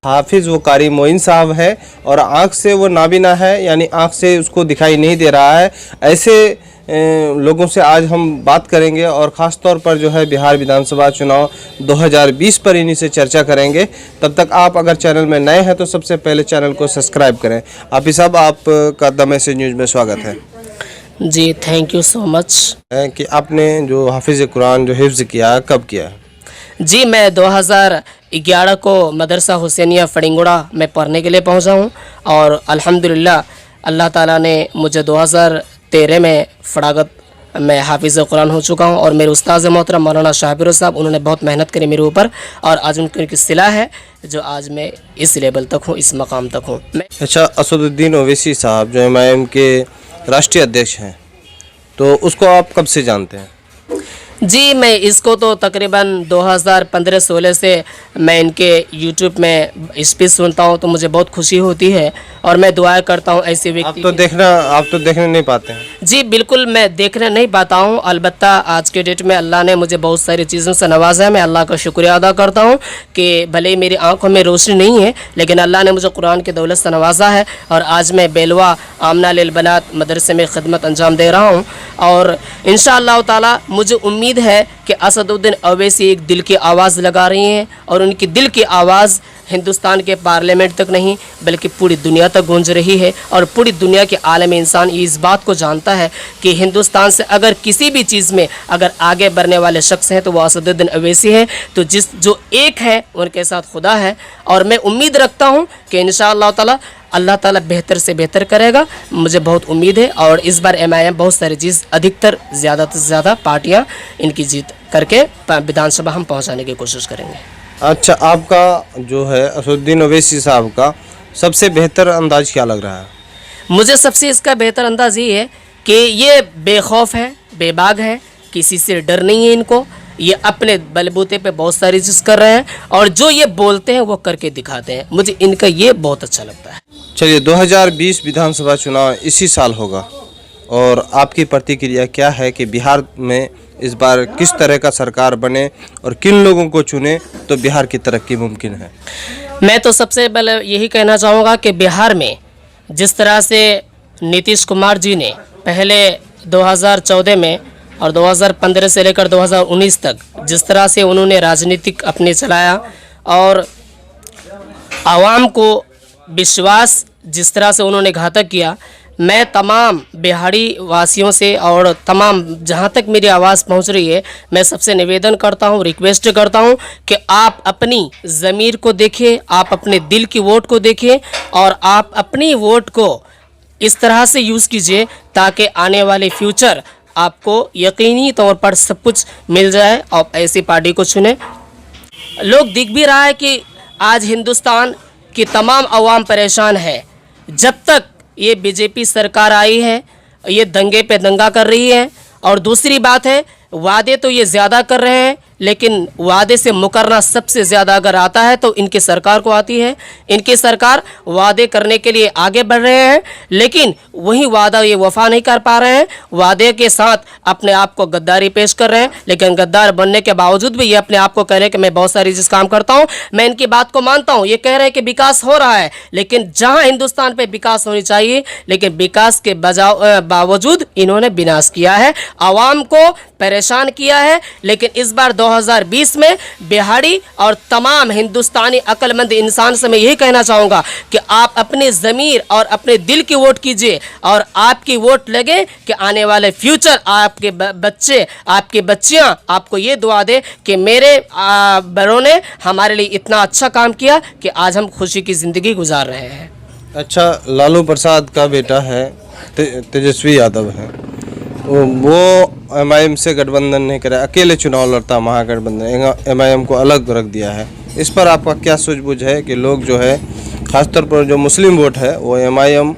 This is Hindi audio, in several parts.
हाफिज़ वो कारी मोइन साहब है और आँख से वो नाबीना है, यानी आँख से उसको दिखाई नहीं दे रहा है। ऐसे लोगों से आज हम बात करेंगे और ख़ास तौर पर जो है बिहार विधानसभा चुनाव 2020 पर इन्हीं से चर्चा करेंगे। तब तक आप अगर चैनल में नए हैं तो सबसे पहले चैनल को सब्सक्राइब करें। हाफिज़ साहब, आपका द मैसेज न्यूज़ में स्वागत है। जी थैंक यू सो मच। कि आपने जो हाफिज़ कुरान जो हिफ्ज़ किया कब किया? जी मैं 2011 को मदरसा हुसैनिया फड़िंगुड़ा में पढ़ने के लिए पहुंचा हूं और अल्हम्दुलिल्लाह अल्लाह ताला ने मुझे 2013 में फरागत में हाफिज़ कुरान हो चुका हूं और मेरे उस्ताद मोहतरम मौलाना शाबिर साहब, उन्होंने बहुत मेहनत करी मेरे ऊपर और आज उनकी सिला है जो आज मैं इस लेवल तक हूँ, इस मकाम तक हूँ। अच्छा, असदुद्दीन ओवैसी साहब जो एमआईएम के राष्ट्रीय अध्यक्ष हैं, तो उसको आप कब से जानते हैं? जी मैं इसको तो तकरीबन 2015-16 से मैं इनके यूट्यूब में स्पीच सुनता हूं तो मुझे बहुत खुशी होती है और मैं दुआ करता हूं ऐसे व्यक्ति। आप तो देखने नहीं पाते हैं? जी बिल्कुल मैं देखने नहीं पाता हूं, अलबत्ता आज के डेट में अल्लाह ने मुझे बहुत सारी चीज़ों से नवाजा है। मैं अल्लाह का शुक्रिया अदा करता हूं कि भले ही मेरी आंखों में रोशनी नहीं है लेकिन अल्लाह ने मुझे कुरान की दौलत से नवाजा है और आज मैं बेलवा आमना लिल बनात मदरसे में खिदमत अंजाम दे रहा हूँ और इंशाअल्लाह ताला मुझे उम्मीद है कि असदुद्दीन ओवैसी एक दिल की आवाज़ लगा रही हैं और उनकी दिल की आवाज़ हिंदुस्तान के पार्लियामेंट तक नहीं बल्कि पूरी दुनिया तक गूंज रही है और पूरी दुनिया के आलम इंसान इस बात को जानता है कि हिंदुस्तान से अगर किसी भी चीज़ में अगर आगे बढ़ने वाले शख्स हैं तो वो असदुद्दीन ओवैसी हैं। तो जो एक है उनके साथ खुदा है और मैं उम्मीद रखता हूँ कि इंशाअल्लाह ताला अल्लाह ताला बेहतर से बेहतर करेगा, मुझे बहुत उम्मीद है। और इस बार एमआईएम बहुत सारी चीज़ अधिकतर ज़्यादा से ज़्यादा पार्टियाँ इनकी जीत करके विधानसभा हम पहुँचाने की कोशिश करेंगे। अच्छा, आपका जो है असदुद्दीन ओवैसी साहब का सबसे बेहतर अंदाज क्या लग रहा है? मुझे सबसे इसका बेहतर अंदाज ये है कि ये बेखौफ है, बेबाक है, किसी से डर नहीं है इनको, ये अपने बलबूते पे बहुत सारी चीज़ कर रहे हैं और जो ये बोलते हैं वो करके दिखाते हैं। मुझे इनका ये बहुत अच्छा लगता है। चलिए, 2020 विधानसभा चुनाव इसी साल होगा और आपकी प्रतिक्रिया क्या है कि बिहार में इस बार किस तरह का सरकार बने और किन लोगों को चुने तो बिहार की तरक्की मुमकिन है? मैं तो सबसे पहले यही कहना चाहूँगा कि बिहार में जिस तरह से नीतीश कुमार जी ने पहले 2014 में और 2015 से लेकर 2019 तक जिस तरह से उन्होंने राजनीतिक अपने चलाया और आवाम को विश्वास जिस तरह से उन्होंने घातक किया, मैं तमाम बिहारी वासियों से और तमाम जहाँ तक मेरी आवाज़ पहुँच रही है मैं सबसे निवेदन करता हूँ, रिक्वेस्ट करता हूँ कि आप अपनी ज़मीर को देखिए, आप अपने दिल की वोट को देखिए और आप अपनी वोट को इस तरह से यूज़ कीजिए ताकि आने वाले फ्यूचर आपको यकीनी तौर पर सब कुछ मिल जाए और ऐसी पार्टी को चुने। लोग दिख भी रहा है कि आज हिंदुस्तान की तमाम अवाम परेशान है। जब तक ये बीजेपी सरकार आई है ये दंगे पे दंगा कर रही है और दूसरी बात है वादे तो ये ज़्यादा कर रहे हैं लेकिन वादे से मुकरना सबसे ज़्यादा अगर आता है तो इनकी सरकार को आती है। इनकी सरकार वादे करने के लिए आगे बढ़ रहे हैं लेकिन वही वादा ये वफा नहीं कर पा रहे हैं, वादे के साथ अपने आप को गद्दारी पेश कर रहे हैं। लेकिन गद्दार बनने के बावजूद भी ये अपने आप को कह रहे हैं कि मैं बहुत सारी चीज़ काम करता हूँ। मैं इनकी बात को मानता हूँ, ये कह रहे हैं कि विकास हो रहा है लेकिन जहाँ हिंदुस्तान पर विकास होनी चाहिए लेकिन विकास के बावजूद इन्होंने विनाश किया है, आवाम को परेशान किया है। लेकिन इस बार 2020 में बिहारी और तमाम हिंदुस्तानी अक्लमंद इंसान से मैं यही कहना चाहूँगा कि आप अपने ज़मीर और अपने दिल की वोट कीजिए और आपकी वोट लगे कि आने वाले फ्यूचर आपके बच्चे आपकी बच्चियाँ आपको ये दुआ दे कि मेरे बड़ों ने हमारे लिए इतना अच्छा काम किया कि आज हम खुशी की ज़िंदगी गुजार रहे हैं। अच्छा, लालू प्रसाद का बेटा है तेजस्वी यादव है, वो एमआईएम से गठबंधन नहीं करे, अकेले चुनाव लड़ता, महागठबंधन एमआईएम को अलग रख दिया है। इस पर आपका क्या सूझबूझ है कि लोग जो है खासतौर पर जो मुस्लिम वोट है वो एमआईएम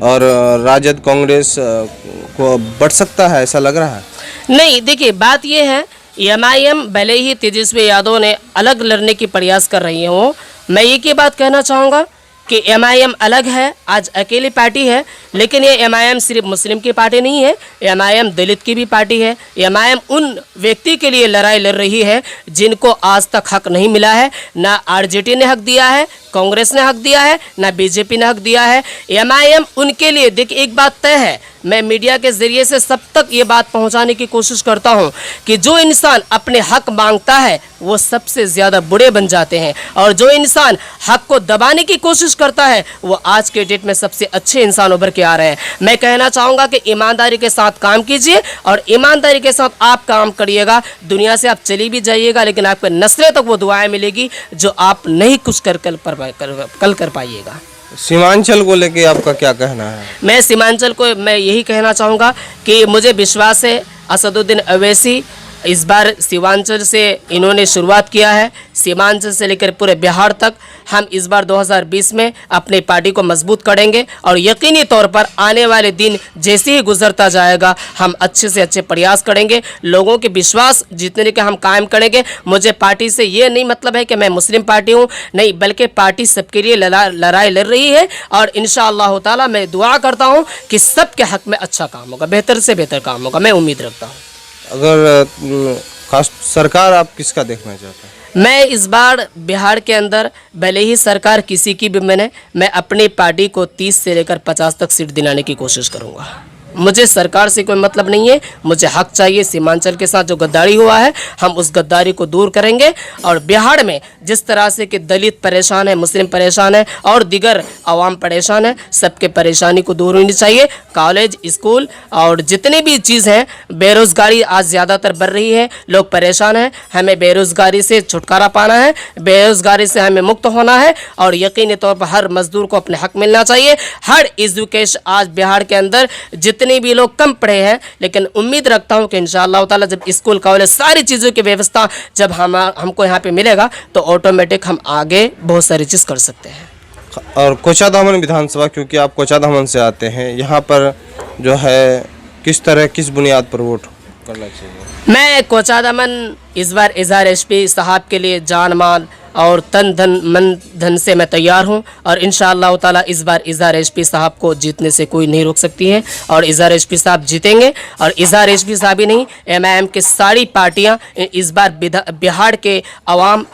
और राजद कांग्रेस को बढ़ सकता है, ऐसा लग रहा है? नहीं, देखिए बात ये है एमआईएम भले ही तेजस्वी यादव ने अलग लड़ने की प्रयास कर रही है, वो मैं एक ही बात कहना चाहूँगा कि MIM अलग है, आज अकेली पार्टी है, लेकिन ये MIM सिर्फ मुस्लिम की पार्टी नहीं है, MIM दलित की भी पार्टी है। MIM उन व्यक्ति के लिए लड़ाई लड़ रही है जिनको आज तक हक नहीं मिला है। ना RJD ने हक दिया है, कांग्रेस ने हक दिया है, ना BJP ने हक दिया है। MIM उनके लिए, देखिए एक बात तय है, मैं मीडिया के ज़रिए से सब तक ये बात पहुंचाने की कोशिश करता हूं कि जो इंसान अपने हक मांगता है वो सबसे ज़्यादा बुरे बन जाते हैं, और जो इंसान हक को दबाने की कोशिश करता है वो आज के डेट में सबसे अच्छे इंसान उभर के आ रहे हैं। मैं कहना चाहूँगा कि ईमानदारी के साथ काम कीजिए, और ईमानदारी के साथ आप काम करिएगा। दुनिया से आप चली भी जाइएगा, लेकिन आपके नस्लें तक वो दुआएं मिलेगी जो आप नहीं कुछ कल कर पाइएगा। सीमांचल को लेके आपका क्या कहना है? मैं सीमांचल को मैं यही कहना चाहूँगा कि मुझे विश्वास है असदुद्दीन अवैसी इस बार सीमांचल से इन्होंने शुरुआत किया है। सीमांचल से लेकर पूरे बिहार तक हम इस बार 2020 में अपनी पार्टी को मजबूत करेंगे, और यकीनी तौर पर आने वाले दिन जैसे ही गुजरता जाएगा हम अच्छे से अच्छे प्रयास करेंगे। लोगों के विश्वास जीतने के हम कायम करेंगे। मुझे पार्टी से ये नहीं मतलब है कि मैं मुस्लिम पार्टी हूँ, नहीं, बल्कि पार्टी सबके लिए लड़ाई लड़ रही है, और इंशाअल्लाह ताला मैं दुआ करता हूँ कि सबके हक में अच्छा काम होगा, बेहतर से बेहतर काम होगा, मैं उम्मीद रखता हूँ। अगर खास सरकार आप किसका देखना चाहते हैं? मैं इस बार बिहार के अंदर भले ही सरकार किसी की भी मैं अपनी पार्टी को 30 से लेकर 50 तक सीट दिलाने की कोशिश करूंगा। मुझे सरकार से कोई मतलब नहीं है, मुझे हक चाहिए। सीमांचल के साथ जो गद्दारी हुआ है हम उस गद्दारी को दूर करेंगे, और बिहार में जिस तरह से कि दलित परेशान है, मुस्लिम परेशान है और दिगर आवाम परेशान है, सबके परेशानी को दूर होनी चाहिए। कॉलेज, स्कूल और जितनी भी चीज़ हैं, बेरोज़गारी आज ज़्यादातर बढ़ रही है, लोग परेशान हैं। हमें बेरोज़गारी से छुटकारा पाना है, बेरोज़गारी से हमें मुक्त होना है, और यकीनी तौर पर हर मजदूर को अपने हक मिलना चाहिए। हर एजुकेशन आज बिहार के अंदर जितने भी लोग कम पढ़े हैं, लेकिन उम्मीद रखता हूं कि इंशाअल्लाह ताला जब स्कूल कॉलेज सारी चीज़ों की व्यवस्था जब हमको यहाँ पे मिलेगा तो ऑटोमेटिक हम आगे बहुत सारी चीज़ कर सकते हैं। और कोचाधामन विधानसभा, क्योंकि आप कोचाधामन से आते हैं, यहाँ पर जो है किस बुनियाद पर वोट करना चाहिए? मैं कोचाधामन इस बार इजहार SP साहब के लिए जान माल और तन धन मन धन से मैं तैयार हूं, और इंशाअल्लाह ताला इस बार इजहार SP साहब को जीतने से कोई नहीं रोक सकती है, और इजहार SP साहब जीतेंगे। और इजहार SP साहब ही नहीं, MIM के सारी पार्टियां इस बार बिहार के अवाम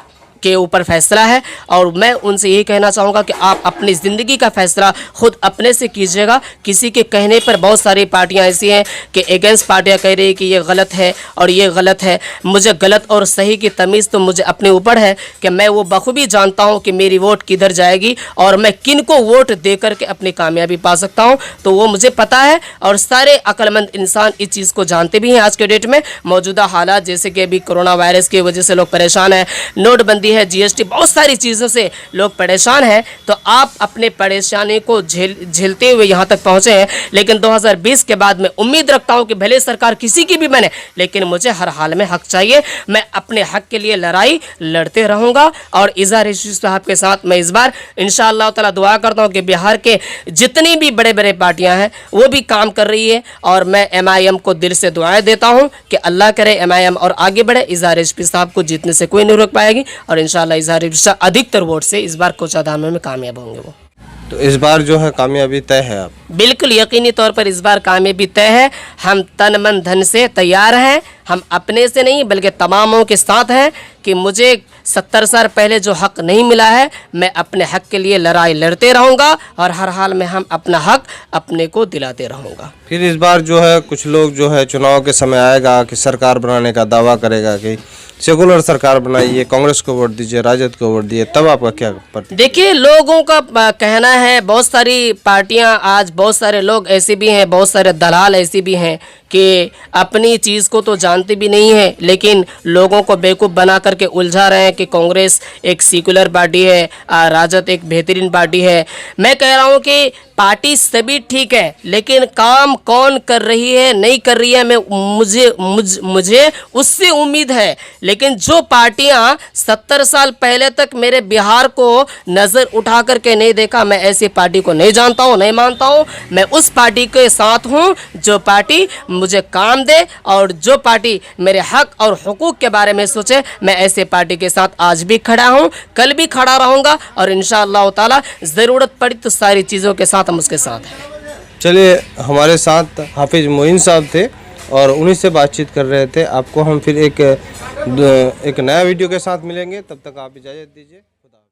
के ऊपर फैसला है, और मैं उनसे यही कहना चाहूँगा कि आप अपनी ज़िंदगी का फैसला खुद अपने से कीजिएगा। किसी के कहने पर बहुत सारी पार्टियां ऐसी हैं कि अगेंस्ट पार्टियां कह रही है कि ये गलत है और ये गलत है। मुझे गलत और सही की तमीज़ तो मुझे अपने ऊपर है कि मैं वो बखूबी जानता हूँ कि मेरी वोट किधर जाएगी और मैं किन को वोट दे करके अपनी कामयाबी पा सकता हूँ, तो वो मुझे पता है। और सारे अक्लमंद इंसान इस चीज़ को जानते भी हैं। आज के डेट में मौजूदा हालात, जैसे कि अभी कोरोना वायरस की वजह से लोग परेशान हैं, नोटबंदी है, GST, बहुत सारी चीज़ों से लोग परेशान हैं, तो आप अपने परेशानी को झेलते हुए यहाँ तक पहुँचे हैं। लेकिन 2020 के बाद मैं उम्मीद रखता हूँ कि भले सरकार किसी की भी बने, लेकिन मुझे हर हाल में हक चाहिए। मैं अपने हक के लिए लड़ाई लड़ते रहूँगा, और इजहार SP साहब के साथ मैं इस बार इंशाअल्लाह ताला दुआ करता हूँ कि बिहार के जितनी भी बड़े बड़े पार्टियाँ हैं वो भी काम कर रही है, और मैं MIM को दिल से दुआएं देता हूँ कि अल्लाह करे MIM और आगे बढ़े। इजहार SP साहब को जीतने से कोई नहीं रोक पाएगी, और इंशाअल्लाह इजहार SP अधिकतर वोट से इस बार कोचाधाम में कामयाब होंगे वो। तो इस बार जो है कामयाबी तय है? आप बिल्कुल यकीनी तौर पर इस बार कामयाबी तय है। हम तन मन धन से तैयार हैं, हम अपने से नहीं बल्कि तमामों के साथ हैं कि मुझे 70 साल पहले जो हक नहीं मिला है, मैं अपने हक के लिए लड़ाई लड़ते रहूँगा, और हर हाल में हम अपना हक अपने को दिलाते रहूँगा। फिर इस बार जो है कुछ लोग जो है चुनाव के समय आएगा कि सरकार बनाने का दावा करेगा कि सेकुलर सरकार बनाइए, कांग्रेस को वोट दीजिए, राजद को वोट दिए, तब आपका क्या? देखिए, लोगों का कहना है, बहुत सारी पार्टियां, आज बहुत सारे लोग ऐसे भी हैं, बहुत सारे दलाल ऐसे भी हैं कि अपनी चीज़ को तो जानते भी नहीं है, लेकिन लोगों को बेवकूफ़ बना करके उलझा रहे हैं कि कांग्रेस एक सेकुलर पार्टी है, राजद एक बेहतरीन पार्टी है। मैं कह रहा हूँ कि पार्टी सभी ठीक है, लेकिन काम कौन कर रही है नहीं कर रही है, मुझे उससे उम्मीद है। लेकिन जो पार्टियां 70 साल पहले तक मेरे बिहार को नज़र उठा करके नहीं देखा, मैं ऐसी पार्टी को नहीं जानता हूं, नहीं मानता हूं। मैं उस पार्टी के साथ हूं जो पार्टी मुझे काम दे, और जो पार्टी मेरे हक और हुकूक के बारे में सोचे, मैं ऐसे पार्टी के साथ आज भी खड़ा हूँ, कल भी खड़ा रहूँगा और इंशाअल्लाह ताला ज़रूरत पड़ी तो सारी चीज़ों के साथ हम उसके साथ हैं। चलिए, हमारे साथ हाफिज़ मोइन साहब थे और उन्हीं से बातचीत कर रहे थे। आपको हम फिर एक नया वीडियो के साथ मिलेंगे, तब तक आप इजाज़त दीजिए। खुदा।